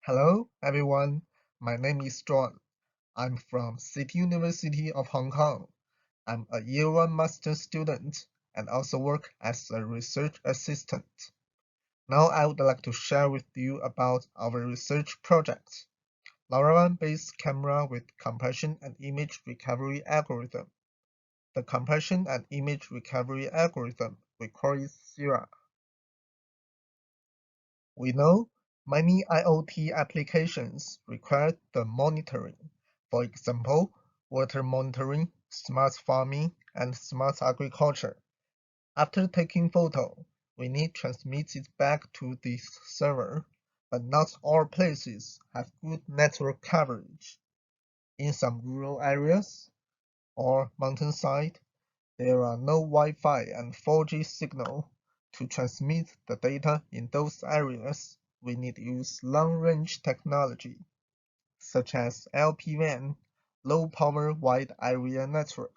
Hello, everyone. My name is John. I'm from City University of Hong Kong. I'm a Year 1 master student and also work as a research assistant. Now I would like to share with you about our research project, LoRaWAN-based camera with compression and image recovery algorithm. The compression and image recovery algorithm, we call it CIRA. We know many IoT applications require the monitoring. For example, water monitoring, smart farming, and smart agriculture. After taking photo, we need to transmit it back to the server, but not all places have good network coverage. In some rural areas or mountainside, there are no Wi-Fi and 4G signal. To transmit the data in those areas, we need to use long-range technology, such as LPWAN, Low Power Wide Area Network.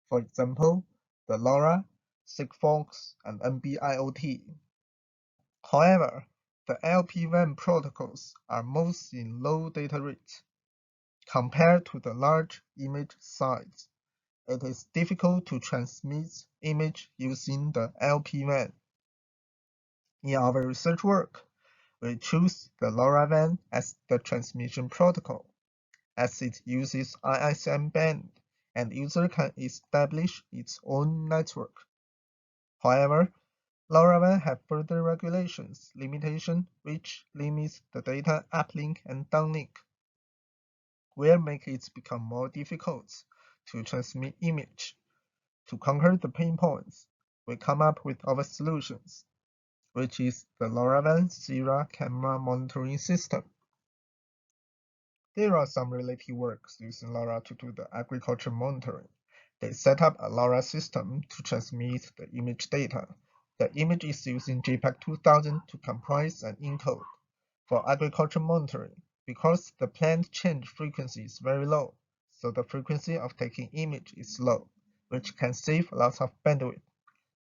For example, the LoRa, Sigfox, and NB-IoT. However, the LPWAN protocols are most in low data rate. Compared to the large image size, it is difficult to transmit image using the LPWAN. In our research work, we choose the LoRaWAN as the transmission protocol, as it uses ISM band and user can establish its own network. However, LoRaWAN have further regulations limitation which limits the data uplink and downlink, will make it become more difficult to transmit image. To conquer the pain points, we come up with our solutions, which is the LoRaWAN CIRA camera monitoring system. There are some related works using LoRa to do the agriculture monitoring. They set up a LoRa system to transmit the image data. The image is using JPEG 2000 to compress and encode. For agriculture monitoring, because the plant change frequency is very low, so the frequency of taking image is low, which can save lots of bandwidth.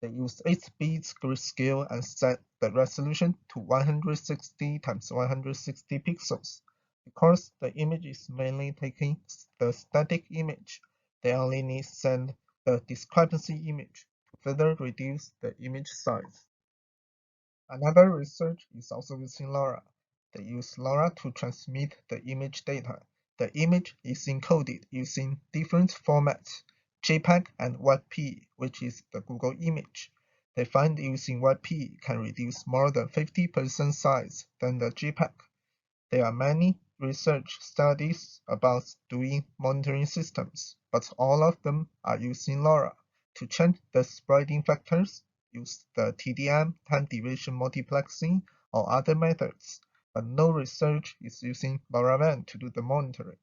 They use 8-bit grayscale and set the resolution to 160 × 160 pixels. Because the image is mainly taking the static image, they only need to send the discrepancy image to further reduce the image size. Another research is also using LoRa. They use LoRa to transmit the image data. The image is encoded using different formats, JPEG and WebP, which is the Google image. They find using WebP can reduce more than 50% size than the JPEG. There are many research studies about doing monitoring systems, but all of them are using LoRa. To change the spreading factors, use the TDM, time division multiplexing, or other methods, but no research is using LoRaWAN to do the monitoring.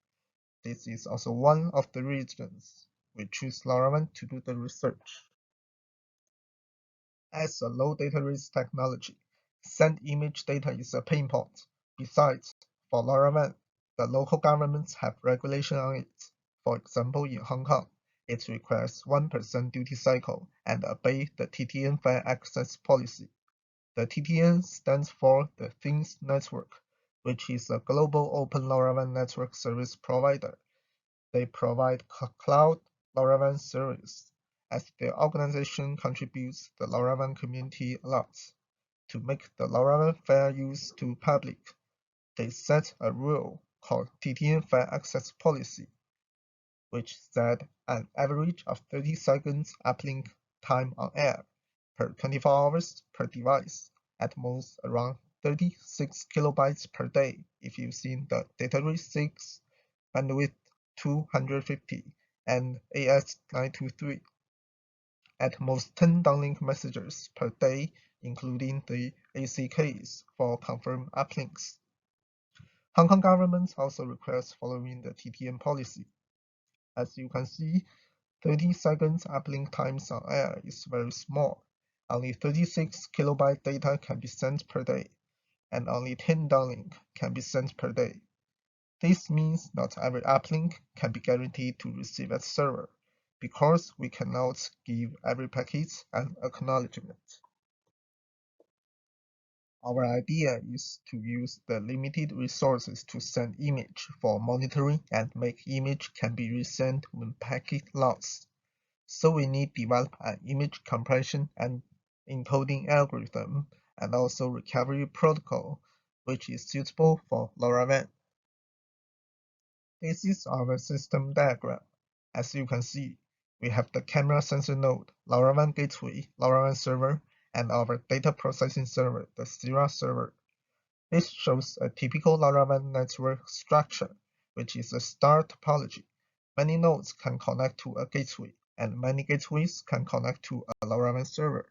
This is also one of the reasons we choose LoRaWAN to do the research. As a low data rate technology, send image data is a pain point. Besides, for LoRaWAN, the local governments have regulation on it. For example, in Hong Kong, it requires 1% duty cycle and obey the TTN Fair Access policy. The TTN stands for the Things Network, which is a global open LoRaWAN network service provider. They provide cloud LoRaWAN service, as their organization contributes the LoRaWAN community a lot. To make the LoRaWAN fair use to public, they set a rule called TTN Fair Access Policy, which said an average of 30 seconds uplink time on air per 24 hours per device, at most around 36 kilobytes per day if using the data rate 6, bandwidth 250, and AS923. At most 10 downlink messages per day, including the ACKs for confirmed uplinks. Hong Kong government also requires following the TTN policy. As you can see, 30 seconds uplink times on air is very small. Only 36 kilobyte data can be sent per day, and only 10 downlink can be sent per day. This means not every uplink can be guaranteed to receive at server, because we cannot give every packet an acknowledgement. Our idea is to use the limited resources to send image for monitoring and make image can be resent when packet lost. So we need develop an image compression and encoding algorithm and also recovery protocol, which is suitable for LoRaWAN. This is our system diagram. As you can see, we have the camera sensor node, LoRaWAN gateway, LoRaWAN server, and our data processing server, the CIRA server. This shows a typical LoRaWAN network structure, which is a star topology. Many nodes can connect to a gateway, and many gateways can connect to a LoRaWAN server.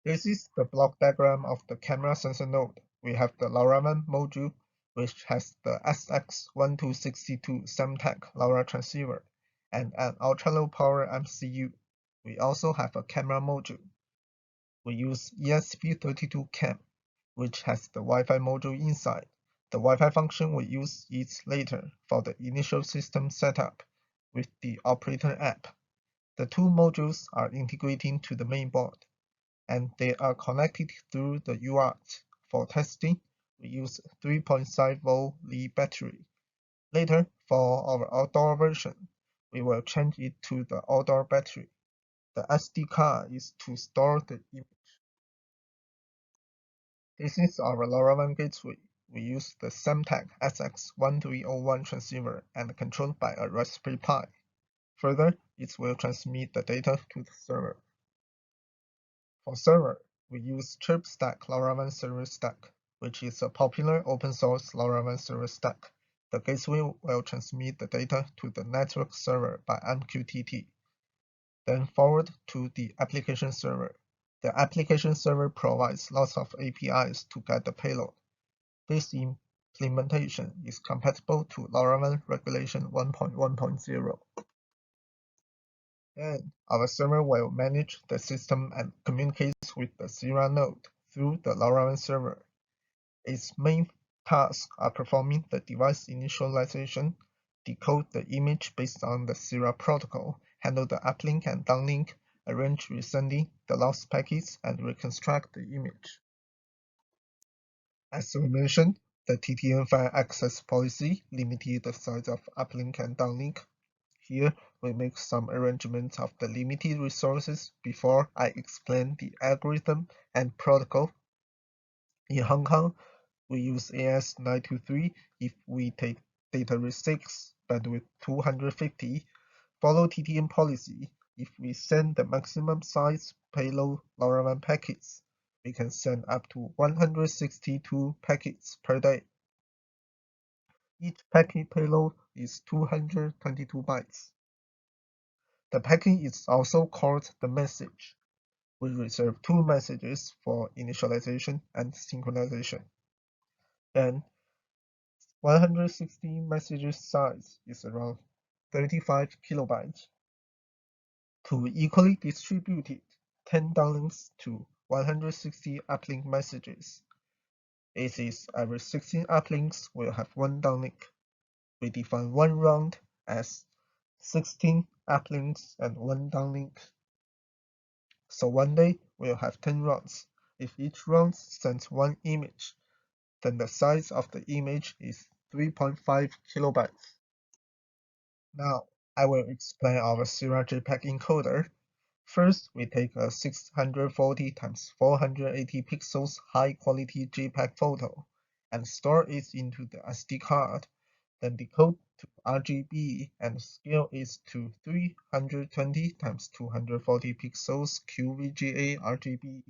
This is the block diagram of the camera sensor node. We have the LoRaWAN module, which has the SX1262 Semtech LoRa transceiver, and an ultra-low power MCU. We also have a camera module. We use ESP32 cam, which has the Wi-Fi module inside. The Wi-Fi function we use is later for the initial system setup with the operator app. The two modules are integrating to the main board, and they are connected through the UART. For testing, we use 3.5 volt Li battery. Later, for our outdoor version, we will change it to the outdoor battery. The SD card is to store the image. This is our LoRaWAN gateway. We use the Semtech SX1301 transceiver and controlled by a Raspberry Pi. Further, it will transmit the data to the server. For server, we use ChirpStack LoRaWAN Server Stack, which is a popular open-source LoRaWAN server stack. The gateway will transmit the data to the network server by MQTT, then forward to the application server. The application server provides lots of APIs to get the payload. This implementation is compatible to LoRaWAN Regulation 1.1.0. Then our server will manage the system and communicates with the CIRA node through the LoRaWAN server. Its main tasks are performing the device initialization, decode the image based on the CIRA protocol, handle the uplink and downlink, arrange resending the lost packets, and reconstruct the image. As we mentioned, the TTN file access policy limited the size of uplink and downlink. Here, we make some arrangements of the limited resources before I explain the algorithm and protocol. In Hong Kong, we use AS923 if we take data rate 6, bandwidth 250, follow TTN policy. If we send the maximum size payload LoRaWAN packets, we can send up to 162 packets per day. Each packet payload is 222 bytes. The packet is also called the message. We reserve two messages for initialization and synchronization. And 160 messages size is around 35 kilobytes. To equally distribute it, 10 downlinks to 160 uplink messages. It is every 16 uplinks will have one downlink. We define one round as 16 uplinks and one downlink. So one day we'll have 10 rounds. If each round sends one image, then the size of the image is 3.5 kilobytes. Now I will explain our CIRA JPEG encoder. First, we take a 640 x 480 pixels high-quality JPEG photo and store it into the SD card, then decode to RGB and scale it to 320 x 240 pixels QVGA RGB.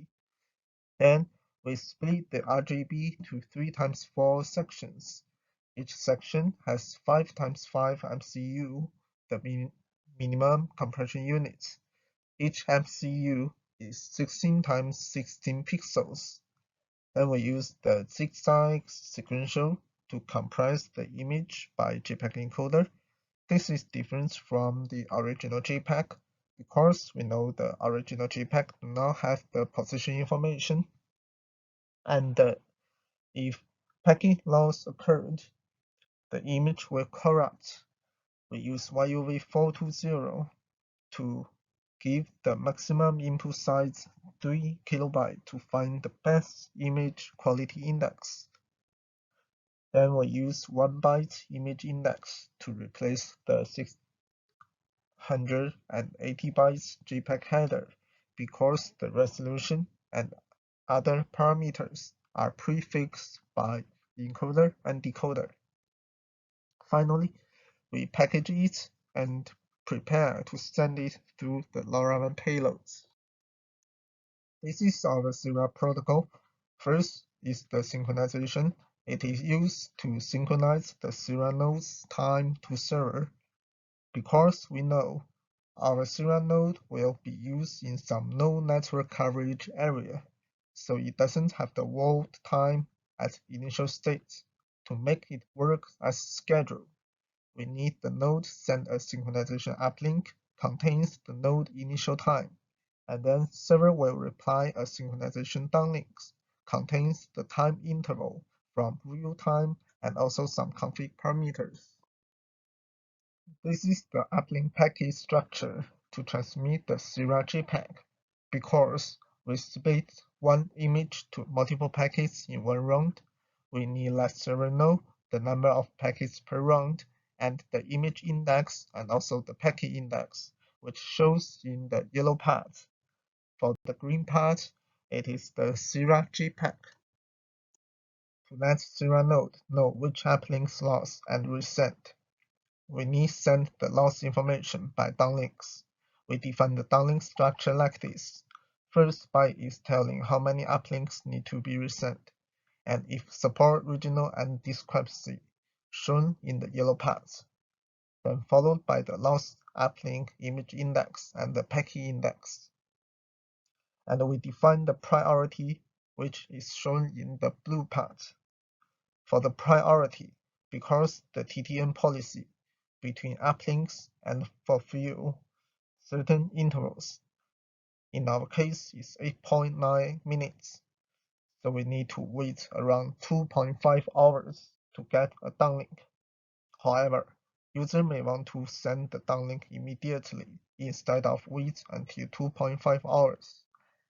Then we split the RGB to 3 x 4 sections. Each section has 5 x 5 MCU, the minimum compression units. Each MCU is 16 x 16 pixels. Then we use the zigzag sequential to compress the image by JPEG encoder. This is different from the original JPEG because we know the original JPEG do not have the position information. And if packet loss occurred, the image will corrupt. We use YUV420 to give the maximum input size 3 KB to find the best image quality index. Then we use 1 byte image index to replace the 680 bytes JPEG header because the resolution and other parameters are prefixed by encoder and decoder. Finally, we package it and prepare to send it through the LoRaWAN payloads. This is our CIRA protocol. First is the synchronization. It is used to synchronize the CIRA node's time to server. Because we know our CIRA node will be used in some no network coverage area, so it doesn't have the world time at initial state. To make it work as scheduled, we need the node send a synchronization uplink contains the node initial time, and then server will reply a synchronization downlinks contains the time interval from real time and also some config parameters. This is the uplink packet structure to transmit the CIRA JPEG. Because we split one image to multiple packets in one round, we need let server know the number of packets per round and the image index and also the packet index, which shows in the yellow part. For the green part, it is the CIRA JPEG. To let CIRA node know which uplinks lost and resend, we need send the loss information by downlinks. We define the downlink structure like this. First byte is telling how many uplinks need to be resent, and if support regional and discrepancy, shown in the yellow parts. Then followed by the lost uplink image index and the packet index. And we define the priority, which is shown in the blue part. For the priority, because the TTN policy between uplinks and fulfill certain intervals. In our case, is 8.9 minutes, so we need to wait around 2.5 hours to get a downlink. However, user may want to send the downlink immediately instead of wait until 2.5 hours.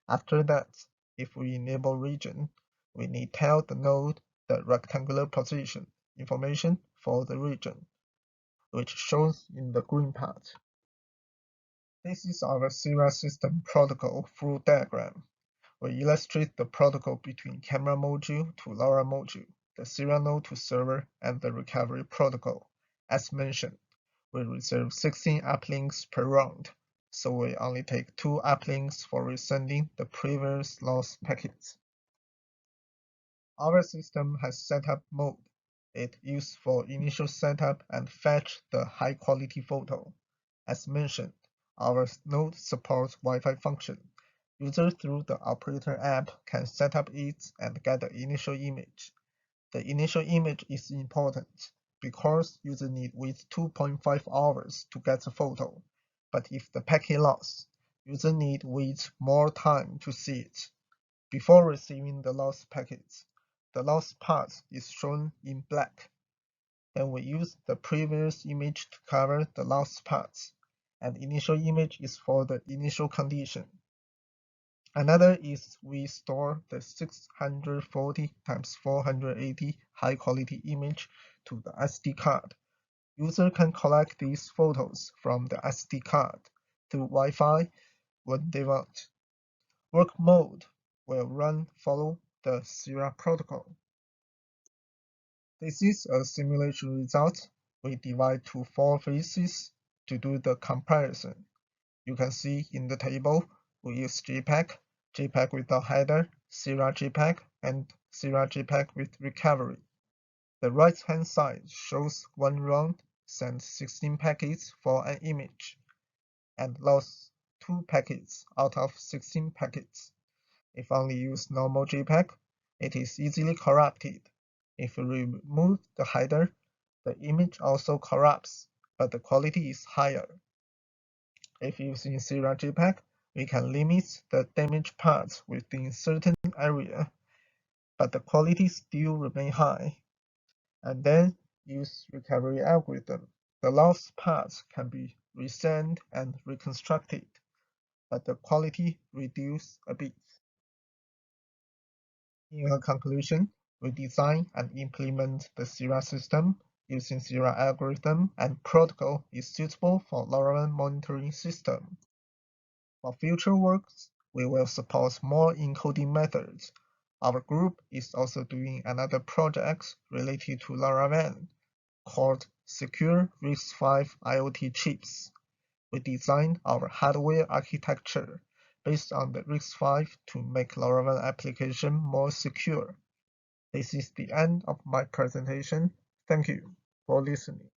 After that, if we enable region, we need tell the node the rectangular position information for the region, which shows in the green part. This is our CIRA system protocol flow diagram. We illustrate the protocol between camera module to LoRa module, the CIRA node to server, and the recovery protocol. As mentioned, we reserve 16 uplinks per round, so we only take 2 uplinks for resending the previous lost packets. Our system has setup mode. It used for initial setup and fetch the high-quality photo. As mentioned, our node supports Wi-Fi function. Users through the operator app can set up it and get the initial image. The initial image is important because user need wait 2.5 hours to get the photo. But if the packet lost, user need wait more time to see it. Before receiving the lost packets, the lost part is shown in black. Then we use the previous image to cover the lost parts, and initial image is for the initial condition. Another is we store the 640 x 480 high quality image to the SD card. User can collect these photos from the SD card through Wi-Fi when they want. Work mode will follow the CIRA protocol. This is a simulation result. We divide to 4 phases to do the comparison. You can see in the table, we use JPEG, JPEG without header, CIRA JPEG, and CIRA JPEG with recovery. The right-hand side shows one round sent 16 packets for an image, and lost 2 packets out of 16 packets. If only use normal JPEG, it is easily corrupted. If we remove the header, the image also corrupts, but the quality is higher. If using CIRA JPEG, we can limit the damaged parts within certain area, but the quality still remain high. And then use recovery algorithm. The lost parts can be resent and reconstructed. but the quality reduced a bit. In a conclusion, we design and implement the CIRA system using CIRA algorithm and protocol is suitable for LoRaWAN monitoring system. For future works, we will support more encoding methods. Our group is also doing another project related to LoRaWAN called Secure RISC-V IoT chips. We designed our hardware architecture based on the RISC-V to make LoRaWAN application more secure. This is the end of my presentation. Thank you for listening.